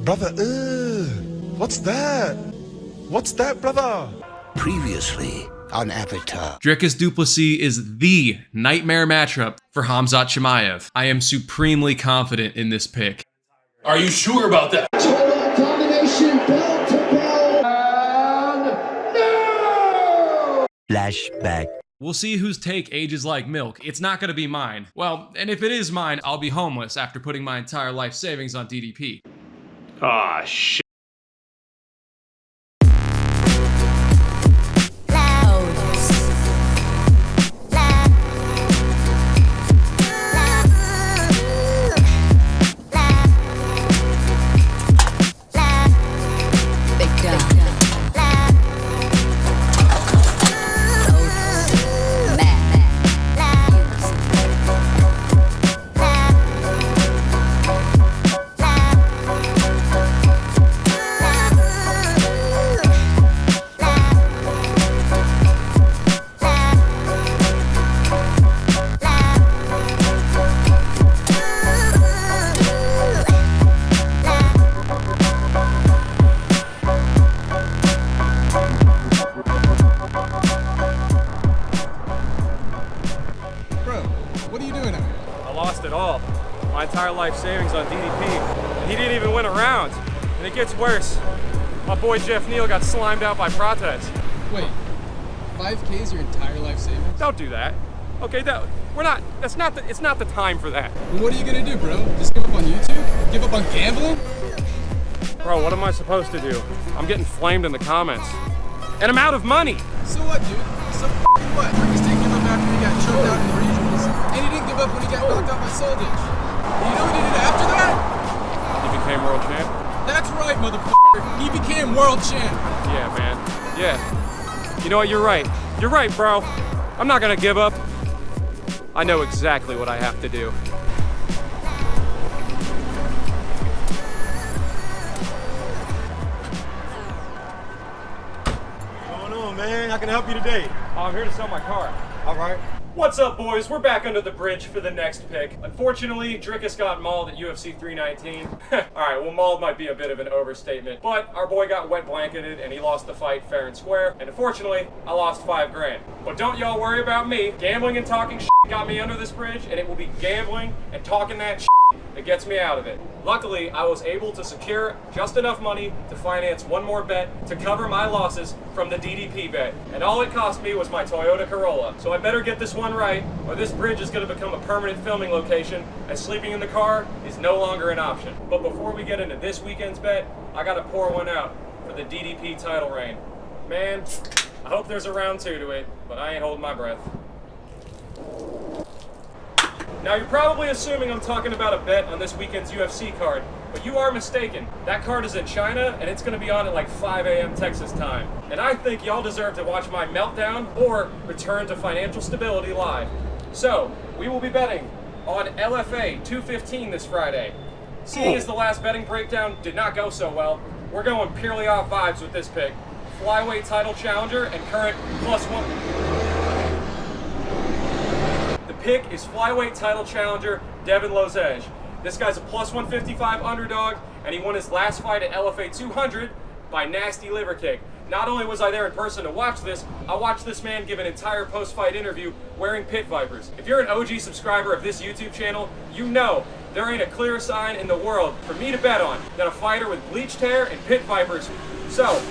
Brother, what's that? What's that, brother? Previously on Avatar. Dricus du Plessis is the nightmare matchup for Khamzat Chimaev. I am supremely confident in this pick. Are you sure about that? Domination, bell to bell, and no! Flashback. We'll see whose take ages like milk. It's not gonna be mine. Well, and if it is mine, I'll be homeless after putting my entire life savings on DDP. Ah, shit. My entire life savings on DDP, and he didn't even win a round. And it gets worse. My boy Geoff Neal got slimed out by Prates. Wait, 5K is your entire life savings? Don't do that. Okay, it's not the time for that. Well, what are you gonna do, bro? Just give up on YouTube? Give up on gambling? Bro, what am I supposed to do? I'm getting flamed in the comments. And I'm out of money! So what, dude? So f***ing what? Dricus didn't give up after he got choked out in the regionals. And he didn't give up when he got knocked out by Lozej. You know what he did after that? He became world champ? That's right, motherfucker. He became world champ. Yeah, man. Yeah. You know what? You're right. You're right, bro. I'm not gonna give up. I know exactly what I have to do. What's going on, man? How can I help you today? I'm here to sell my car. All right. What's up, boys? We're back under the bridge for the next pick. Unfortunately, Dricus got mauled at UFC 319. Alright, well, mauled might be a bit of an overstatement, but our boy got wet blanketed and he lost the fight fair and square, and unfortunately, I lost $5 grand. But don't y'all worry about me. Gambling and talking shit got me under this bridge, and it will be gambling and talking that shit that gets me out of it. Luckily, I was able to secure just enough money to finance one more bet to cover my losses from the DDP bet. And all it cost me was my Toyota Corolla. So I better get this one right, or this bridge is going to become a permanent filming location, and sleeping in the car is no longer an option. But before we get into this weekend's bet, I gotta pour one out for the DDP title reign. Man, I hope there's a round 2 to it, but I ain't holding my breath. Now, you're probably assuming I'm talking about a bet on this weekend's UFC card, but you are mistaken. That card is in China, and it's going to be on at like 5 a.m. Texas time. And I think y'all deserve to watch my meltdown or return to financial stability live. So, we will be betting on LFA 215 this Friday. Seeing as the last betting breakdown did not go so well, we're going purely off vibes with this pick. Flyweight title challenger and current +1... pick is flyweight title challenger Devon Lozej. This guy's a +155 underdog, and he won his last fight at LFA 200 by nasty liver kick. Not only was I there in person to watch this, I watched this man give an entire post-fight interview wearing pit vipers. If you're an OG subscriber of this YouTube channel, you know there ain't a clearer sign in the world for me to bet on than a fighter with bleached hair and pit vipers. So,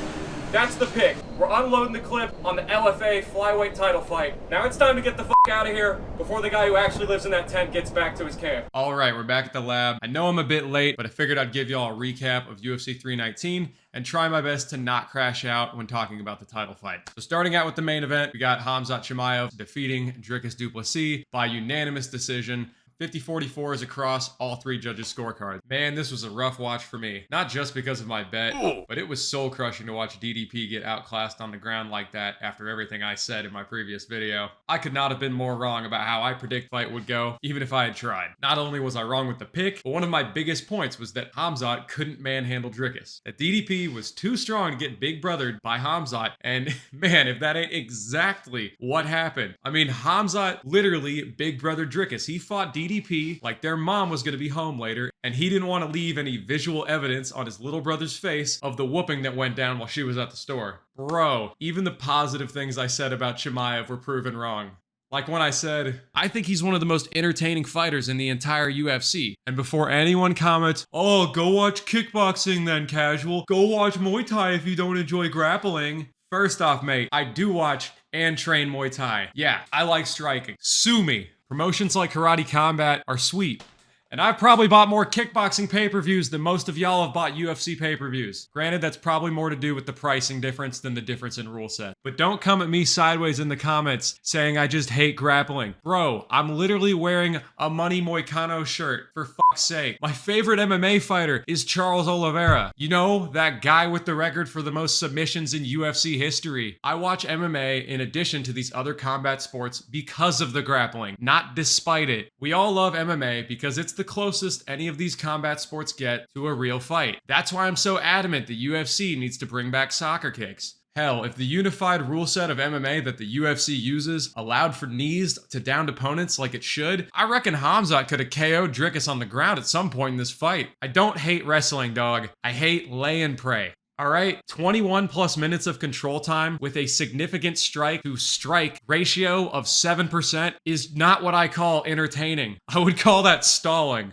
that's the pick. We're unloading the clip on the LFA flyweight title fight. Now it's time to get the f*** out of here before the guy who actually lives in that tent gets back to his camp. All right, we're back at the lab. I know I'm a bit late, but I figured I'd give y'all a recap of UFC 319 and try my best to not crash out when talking about the title fight. So starting out with the main event, we got Khamzat Chimaev defeating Dricus du Plessis by unanimous decision. 50-44 is across all 3 judges' scorecards. Man, this was a rough watch for me. Not just because of my bet, but it was soul crushing to watch DDP get outclassed on the ground like that after everything I said in my previous video. I could not have been more wrong about how I predict fight would go, even if I had tried. Not only was I wrong with the pick, but one of my biggest points was that Khamzat couldn't manhandle Dricus. That DDP was too strong to get big brothered by Khamzat, and man, if that ain't exactly what happened. I mean, Khamzat literally big brothered Dricus. He fought DDP DDP like their mom was gonna be home later, and he didn't want to leave any visual evidence on his little brother's face of the whooping that went down while she was at the store. Bro, even the positive things I said about Chimaev were proven wrong. Like when I said, I think he's one of the most entertaining fighters in the entire UFC. And before anyone comments, oh, go watch kickboxing then, casual. Go watch Muay Thai if you don't enjoy grappling. First off, mate, I do watch and train Muay Thai. Yeah, I like striking. Sue me. Promotions like Karate Combat are sweet. And I've probably bought more kickboxing pay-per-views than most of y'all have bought UFC pay-per-views. Granted, that's probably more to do with the pricing difference than the difference in rule set. But don't come at me sideways in the comments saying I just hate grappling. Bro, I'm literally wearing a Money Moicano shirt, for fuck's sake. My favorite MMA fighter is Charles Oliveira. You know, that guy with the record for the most submissions in UFC history. I watch MMA in addition to these other combat sports because of the grappling, not despite it. We all love MMA because it's the closest any of these combat sports get to a real fight. That's why I'm so adamant the UFC needs to bring back soccer kicks. Hell, if the unified rule set of MMA that the UFC uses allowed for knees to downed opponents like it should, I reckon Khamzat could have KO'd Dricus on the ground at some point in this fight. I don't hate wrestling, dog. I hate lay and pray. Alright, 21 plus minutes of control time with a significant strike to strike ratio of 7% is not what I call entertaining. I would call that stalling.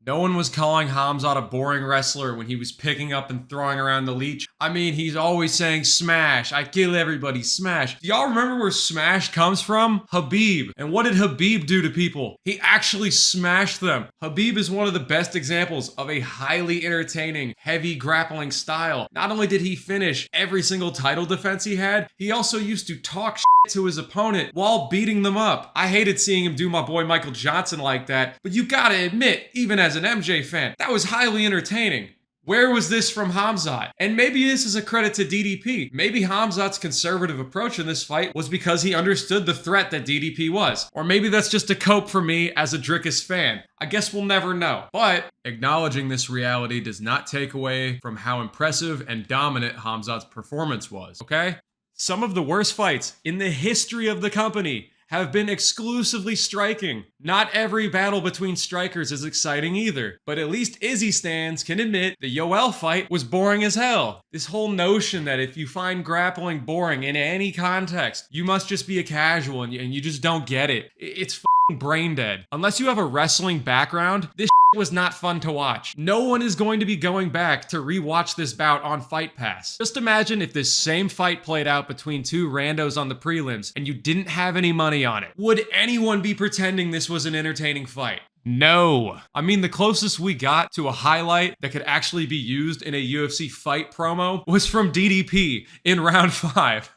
No one was calling Khamzat a boring wrestler when he was picking up and throwing around the leech. I mean, he's always saying smash, I kill everybody, smash. Do y'all remember where smash comes from? Habib. And what did Habib do to people? He actually smashed them. Habib is one of the best examples of a highly entertaining, heavy grappling style. Not only did he finish every single title defense he had, he also used to talk shit to his opponent while beating them up. I hated seeing him do my boy Michael Johnson like that, but you gotta admit, even as an MJ fan, that was highly entertaining. Where was this from Khamzat? And maybe this is a credit to DDP. Maybe Khamzat's conservative approach in this fight was because he understood the threat that DDP was. Or maybe that's just a cope for me as a Dricus fan. I guess we'll never know. But acknowledging this reality does not take away from how impressive and dominant Khamzat's performance was, okay? Some of the worst fights in the history of the company have been exclusively striking. Not every battle between strikers is exciting either, but at least Izzy stands can admit the Yoel fight was boring as hell. This whole notion that if you find grappling boring in any context, you must just be a casual and you just don't get it. It's f***ing brain dead. Unless you have a wrestling background, this was not fun to watch. No one is going to be going back to rewatch this bout on Fight Pass. Just imagine if this same fight played out between two randos on the prelims and you didn't have any money on it. Would anyone be pretending this was an entertaining fight? No. I mean, the closest we got to a highlight that could actually be used in a UFC fight promo was from DDP in round 5.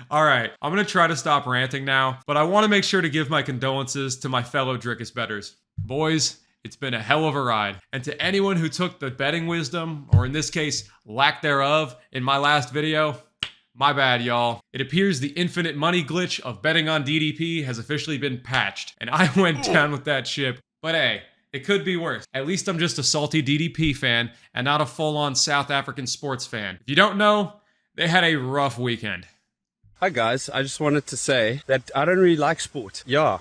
All right, I'm gonna try to stop ranting now, but I want to make sure to give my condolences to my fellow Dricus bettors. Boys, it's been a hell of a ride. And to anyone who took the betting wisdom, or in this case, lack thereof, in my last video, my bad, y'all. It appears the infinite money glitch of betting on DDP has officially been patched, and I went down with that ship. But hey, it could be worse. At least I'm just a salty DDP fan and not a full-on South African sports fan. If you don't know, they had a rough weekend. Hi guys, I just wanted to say that I don't really like sport. Yeah.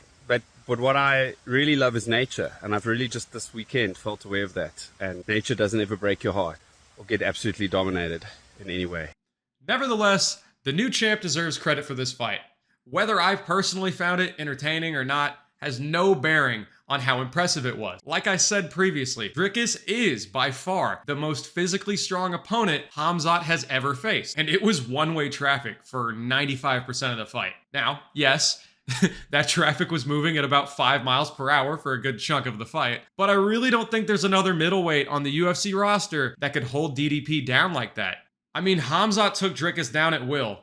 But what I really love is nature, and I've really just this weekend felt aware of that. And nature doesn't ever break your heart or get absolutely dominated in any way. Nevertheless, the new champ deserves credit for this fight. Whether I've personally found it entertaining or not has no bearing on how impressive it was. Like I said previously, Dricus is by far the most physically strong opponent Khamzat has ever faced, and it was one-way traffic for 95% of the fight. Now, yes, that traffic was moving at about 5 miles per hour for a good chunk of the fight, but I really don't think there's another middleweight on the UFC roster that could hold DDP down like that. I mean, Khamzat took Dricus down at will.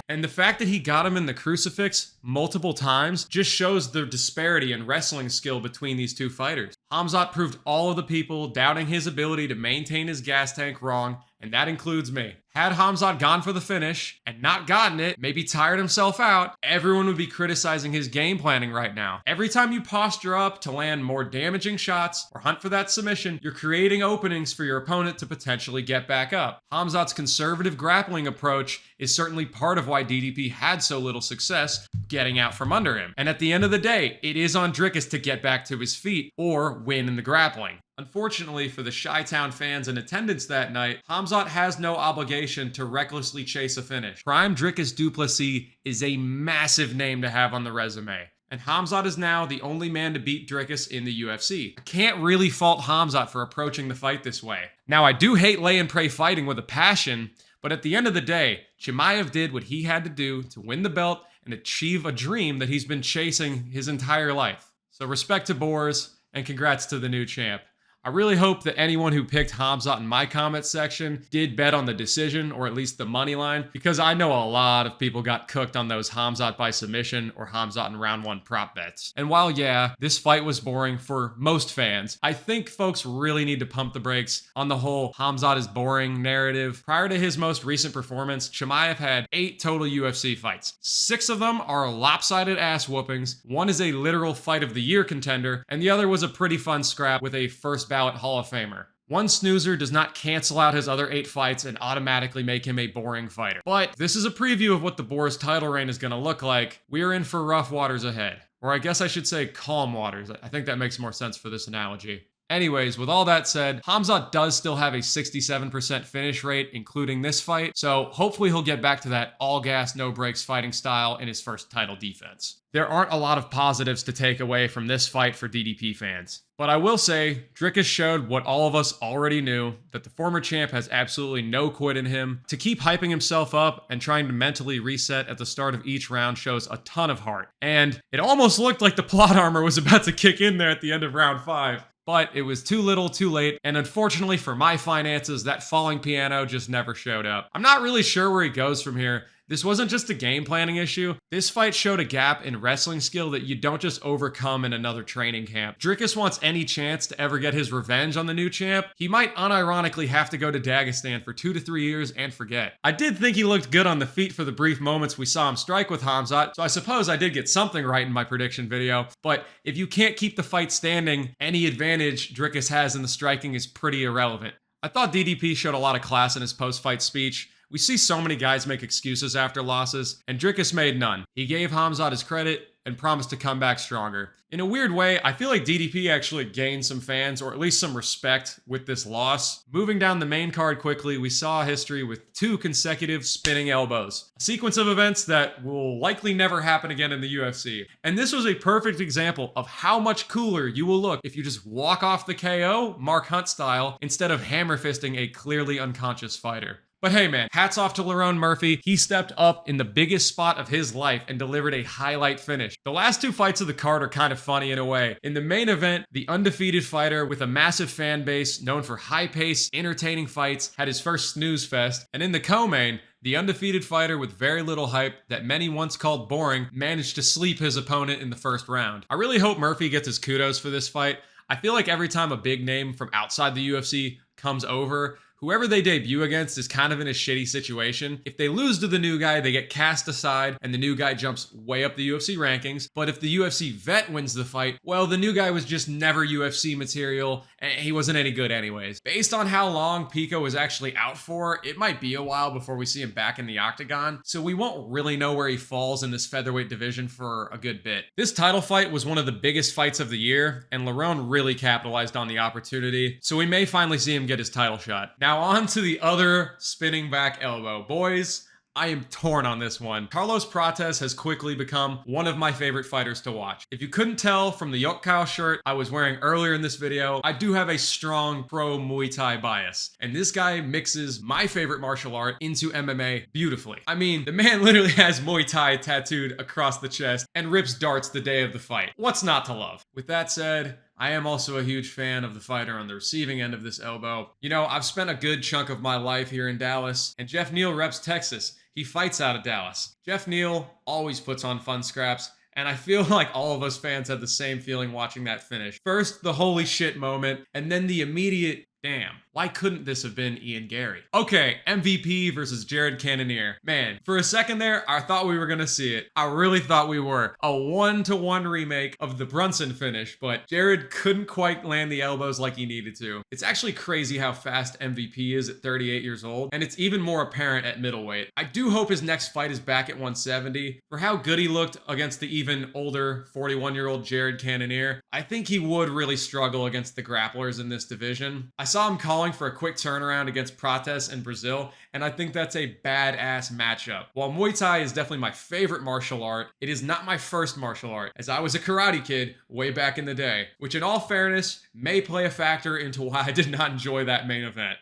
And the fact that he got him in the crucifix multiple times just shows the disparity in wrestling skill between these two fighters. Khamzat proved all of the people doubting his ability to maintain his gas tank wrong, and that includes me. Had Khamzat gone for the finish and not gotten it, maybe tired himself out, everyone would be criticizing his game planning right now. Every time you posture up to land more damaging shots or hunt for that submission, you're creating openings for your opponent to potentially get back up. Khamzat's conservative grappling approach is certainly part of why DDP had so little success getting out from under him. And at the end of the day, it is on Dricus to get back to his feet or win in the grappling. Unfortunately for the Chi-Town fans in attendance that night, Khamzat has no obligation to recklessly chase a finish. Prime Dricus du Plessis is a massive name to have on the resume, and Khamzat is now the only man to beat Dricus in the UFC. I can't really fault Khamzat for approaching the fight this way. Now, I do hate lay and pray fighting with a passion, but at the end of the day, Chimaev did what he had to do to win the belt and achieve a dream that he's been chasing his entire life. So respect to Boers, and congrats to the new champ. I really hope that anyone who picked Khamzat in my comment section did bet on the decision, or at least the money line, because I know a lot of people got cooked on those Khamzat by submission or Khamzat in round 1 prop bets. And while yeah, this fight was boring for most fans, I think folks really need to pump the brakes on the whole Khamzat is boring narrative. Prior to his most recent performance, Chimaev had 8 total UFC fights. 6 of them are lopsided ass whoopings, 1 is a literal fight of the year contender, and the other was a pretty fun scrap with a first ballot Hall of Famer. One snoozer does not cancel out his other 8 fights and automatically make him a boring fighter. But this is a preview of what the Boers title reign is going to look like. We are in for rough waters ahead. Or I guess I should say calm waters. I think that makes more sense for this analogy. Anyways, with all that said, Khamzat does still have a 67% finish rate, including this fight, so hopefully he'll get back to that all-gas, no-brakes fighting style in his first title defense. There aren't a lot of positives to take away from this fight for DDP fans. But I will say, Dricus showed what all of us already knew, that the former champ has absolutely no quit in him. To keep hyping himself up and trying to mentally reset at the start of each round shows a ton of heart. And it almost looked like the plot armor was about to kick in there at the end of round 5. But it was too little, too late, and unfortunately for my finances, that falling piano just never showed up. I'm not really sure where he goes from here. This wasn't just a game planning issue. This fight showed a gap in wrestling skill that you don't just overcome in another training camp. Dricus wants any chance to ever get his revenge on the new champ. He might unironically have to go to Dagestan for 2 to 3 years and forget. I did think he looked good on the feet for the brief moments we saw him strike with Khamzat, so I suppose I did get something right in my prediction video. But if you can't keep the fight standing, any advantage Dricus has in the striking is pretty irrelevant. I thought DDP showed a lot of class in his post-fight speech. We see so many guys make excuses after losses, and Dricus made none. He gave Khamzat his credit and promised to come back stronger. In a weird way, I feel like DDP actually gained some fans, or at least some respect, with this loss. Moving down the main card quickly, we saw history with 2 consecutive spinning elbows. A sequence of events that will likely never happen again in the UFC. And this was a perfect example of how much cooler you will look if you just walk off the KO, Mark Hunt style, instead of hammer fisting a clearly unconscious fighter. But hey man, hats off to Lerone Murphy. He stepped up in the biggest spot of his life and delivered a highlight finish. The last 2 fights of the card are kind of funny in a way. In the main event, the undefeated fighter with a massive fan base known for high-paced, entertaining fights had his first snooze fest. And in the co-main, the undefeated fighter with very little hype that many once called boring managed to sleep his opponent in the first round. I really hope Murphy gets his kudos for this fight. I feel like every time a big name from outside the UFC comes over, whoever they debut against is kind of in a shitty situation. If they lose to the new guy, they get cast aside and the new guy jumps way up the UFC rankings. But if the UFC vet wins the fight, well, the new guy was just never UFC material and he wasn't any good anyways. Based on how long Pico was actually out for, it might be a while before we see him back in the octagon. So we won't really know where he falls in this featherweight division for a good bit. This title fight was one of the biggest fights of the year, and Lerone really capitalized on the opportunity. So we may finally see him get his title shot. Now on to the other spinning back elbow. Boys, I am torn on this one. Carlos Prates has quickly become one of my favorite fighters to watch. If you couldn't tell from the Yokkao shirt I was wearing earlier in this video, I do have a strong pro Muay Thai bias. And this guy mixes my favorite martial art into MMA beautifully. I mean, the man literally has Muay Thai tattooed across the chest and rips darts the day of the fight. What's not to love? With that said, I am also a huge fan of the fighter on the receiving end of this elbow. You know, I've spent a good chunk of my life here in Dallas, and Geoff Neal reps Texas. He fights out of Dallas. Geoff Neal always puts on fun scraps, and I feel like all of us fans had the same feeling watching that finish. First, the holy shit moment, and then the immediate Damn, why couldn't this have been Ian Gary? Okay, MVP versus Jared Cannonier. Man, for a second there, I thought we were gonna see it. I really thought we were. A 1-to-1 remake of the Brunson finish, but Jared couldn't quite land the elbows like he needed to. It's actually crazy how fast MVP is at 38 years old, and it's even more apparent at middleweight. I do hope his next fight is back at 170. For how good he looked against the even older 41-year-old Jared Cannonier, I think he would really struggle against the grapplers in this division. I saw him calling for a quick turnaround against Prates in Brazil, and I think that's a badass matchup. While Muay Thai is definitely my favorite martial art, it is not my first martial art, as I was a karate kid way back in the day, which in all fairness may play a factor into why I did not enjoy that main event.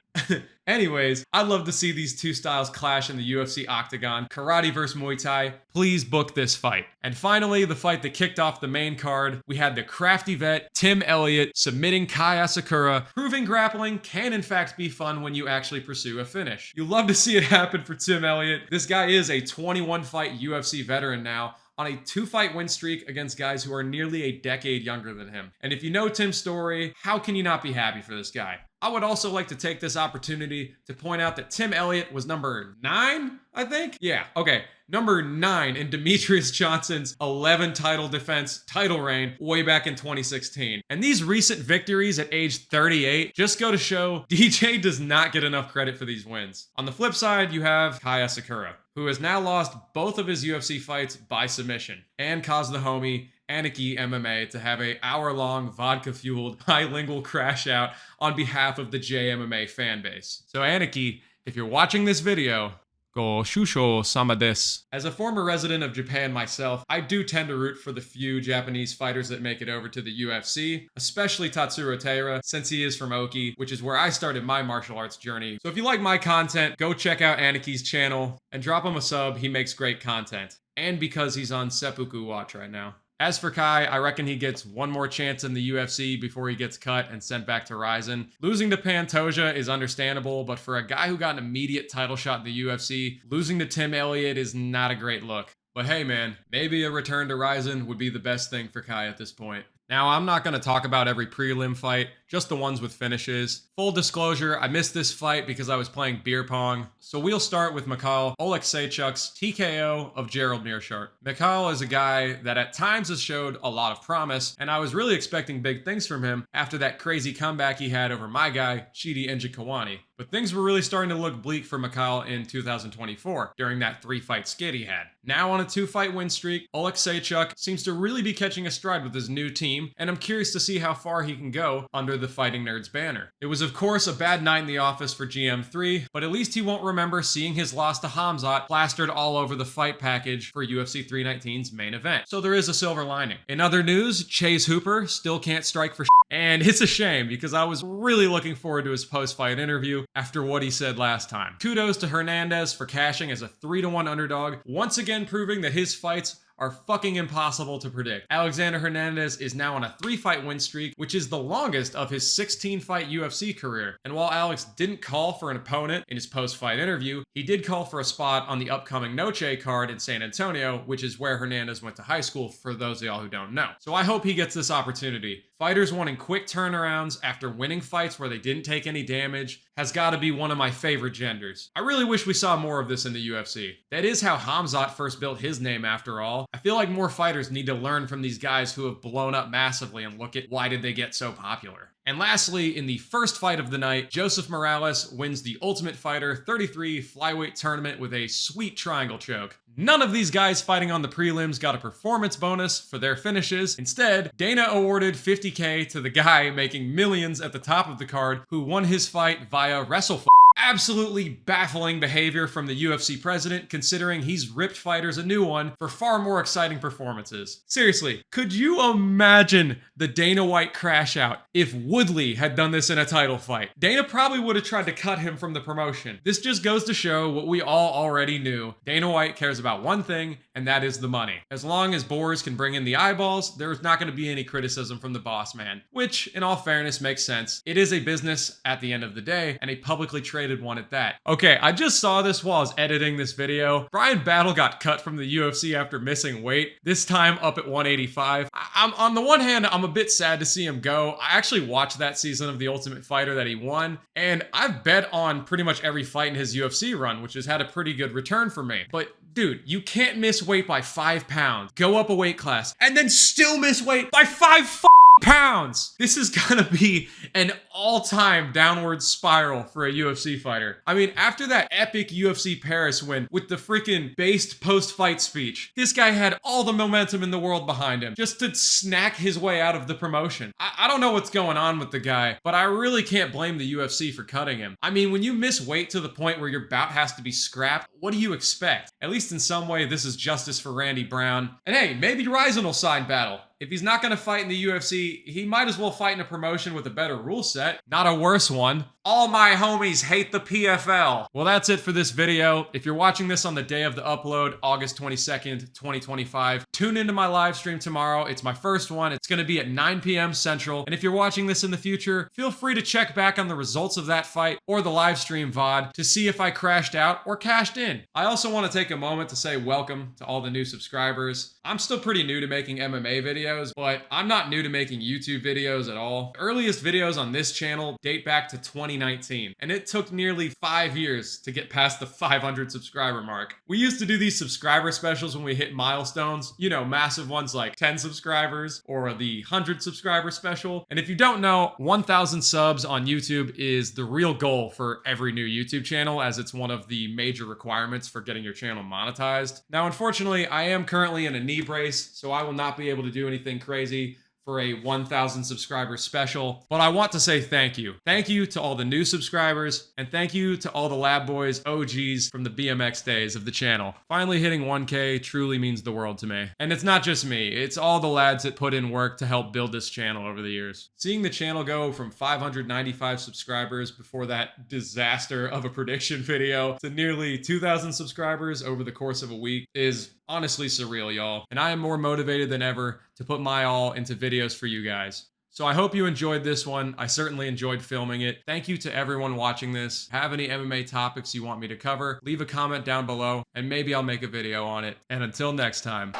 Anyways, I'd love to see these two styles clash in the UFC octagon, karate versus Muay Thai. Please book this fight. And finally, the fight that kicked off the main card, we had the crafty vet Tim Elliot submitting Kai Asakura, proving grappling can in fact be fun when you actually pursue a finish. You love to see it happen for Tim Elliot. This guy is a 21-fight UFC veteran now, on a 2-fight win streak against guys who are nearly a decade younger than him. And if you know Tim's story, how can you not be happy for this guy? I would also like to take this opportunity to point out that Tim Elliot was number 9, I think? Yeah, okay. Number 9 in Demetrius Johnson's 11 title defense title reign way back in 2016. And these recent victories at age 38 just go to show DJ does not get enough credit for these wins. On the flip side, you have Kai Asakura, who has now lost both of his UFC fights by submission and caused the homie Anarchy MMA to have a hour-long vodka-fueled bilingual crash out on behalf of the JMMA fan base. So Anarchy, if you're watching this video, go shusho sama desu. As a former resident of Japan myself, I do tend to root for the few Japanese fighters that make it over to the UFC, especially Tatsuro Taira, since he is from Oki, which is where I started my martial arts journey. So if you like my content, go check out Anarchy's channel and drop him a sub. He makes great content. And because he's on Seppuku watch right now. As for Kai, I reckon he gets one more chance in the UFC before he gets cut and sent back to Rizin. Losing to Pantoja is understandable, but for a guy who got an immediate title shot in the UFC, losing to Tim Elliot is not a great look. But hey man, maybe a return to Rizin would be the best thing for Kai at this point. Now, I'm not going to talk about every prelim fight, just the ones with finishes. Full disclosure, I missed this fight because I was playing beer pong. So we'll start with Michal Oleksiejczuk's TKO of Gerald Meerschaert. Michal is a guy that at times has showed a lot of promise, and I was really expecting big things from him after that crazy comeback he had over my guy, Chidi Njokuani. But things were really starting to look bleak for Michal in 2024 during that 3-fight skid he had. Now on a 2-fight win streak, Oleksiejczuk seems to really be catching a stride with his new team, and I'm curious to see how far he can go under the Fighting Nerds banner. It was of course a bad night in the office for GM3, but at least he won't remember seeing his loss to Khamzat plastered all over the fight package for UFC 319's main event. So there is a silver lining. In other news, Chase Hooper still can't strike for and it's a shame because I was really looking forward to his post-fight interview after what he said last time. Kudos to Hernandez for cashing as a 3-to-1 underdog, once again proving that his fights are fucking impossible to predict. Alexander Hernandez is now on a 3-fight win streak, which is the longest of his 16-fight UFC career. And while Alex didn't call for an opponent in his post-fight interview, he did call for a spot on the upcoming Noche card in San Antonio, which is where Hernandez went to high school for those of y'all who don't know. So I hope he gets this opportunity. Fighters wanting quick turnarounds after winning fights where they didn't take any damage has got to be one of my favorite genders. I really wish we saw more of this in the UFC. That is how Khamzat first built his name after all. I feel like more fighters need to learn from these guys who have blown up massively and look at why did they get so popular. And lastly, in the first fight of the night, Joseph Morales wins the Ultimate Fighter 33 Flyweight tournament with a sweet triangle choke. None of these guys fighting on the prelims got a performance bonus for their finishes. Instead, Dana awarded $50K to the guy making millions at the top of the card who won his fight via WrestleFight. Absolutely baffling behavior from the UFC president, considering he's ripped fighters a new one for far more exciting performances. Seriously, could you imagine the Dana White crash out if Woodley had done this in a title fight? Dana probably would have tried to cut him from the promotion. This just goes to show what we all already knew. Dana White cares about one thing, and that is the money. As long as Boris can bring in the eyeballs, there's not going to be any criticism from the boss man, which in all fairness makes sense. It is a business at the end of the day, and a publicly traded animated one at that. Okay, I just saw this while I was editing this video. Bryan Battle got cut from the UFC after missing weight, this time up at 185. I'm on the one hand, I'm a bit sad to see him go. I actually watched that season of The Ultimate Fighter that he won, and I've bet on pretty much every fight in his UFC run, which has had a pretty good return for me. But dude, you can't miss weight by 5 pounds, go up a weight class, and then still miss weight by 5 pounds. This is gonna be an all-time downward spiral for a UFC fighter. I mean, after that epic UFC Paris win with the freaking based post-fight speech, this guy had all the momentum in the world behind him just to snack his way out of the promotion. I don't know what's going on with the guy, but I really can't blame the UFC for cutting him. I mean, when you miss weight to the point where your bout has to be scrapped, what do you expect? At least in some way, this is justice for Randy Brown. And hey, maybe Ryzen will sign Battle. If he's not going to fight in the UFC, he might as well fight in a promotion with a better rule set, not a worse one. All my homies hate the PFL. Well, that's it for this video. If you're watching this on the day of the upload, August 22nd, 2025, tune into my live stream tomorrow. It's my first one. It's going to be at 9 p.m. Central. And if you're watching this in the future, feel free to check back on the results of that fight or the live stream VOD to see if I crashed out or cashed in. I also want to take a moment to say welcome to all the new subscribers. I'm still pretty new to making MMA videos, but I'm not new to making YouTube videos at all. The earliest videos on this channel date back to 2019, and it took nearly 5 years to get past the 500 subscriber mark. We used to do these subscriber specials when we hit milestones, you know, massive ones like 10 subscribers or the 100 subscriber special. And if you don't know, 1,000 subs on YouTube is the real goal for every new YouTube channel, as it's one of the major requirements for getting your channel monetized. Now, unfortunately, I am currently in a knee brace, so I will not be able to do anything crazy for a 1,000 subscriber special, but I want to say thank you. Thank you to all the new subscribers, and thank you to all the Lab Boys OGs from the BMX days of the channel. Finally hitting 1K truly means the world to me. And it's not just me, it's all the lads that put in work to help build this channel over the years. Seeing the channel go from 595 subscribers before that disaster of a prediction video to nearly 2,000 subscribers over the course of a week is honestly surreal, y'all. And I am more motivated than ever to put my all into videos for you guys. So I hope you enjoyed this one. I certainly enjoyed filming it. Thank you to everyone watching this. Have any MMA topics you want me to cover, leave a comment down below, and maybe I'll make a video on it. And until next time.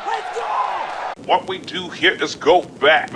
What we do here is go back.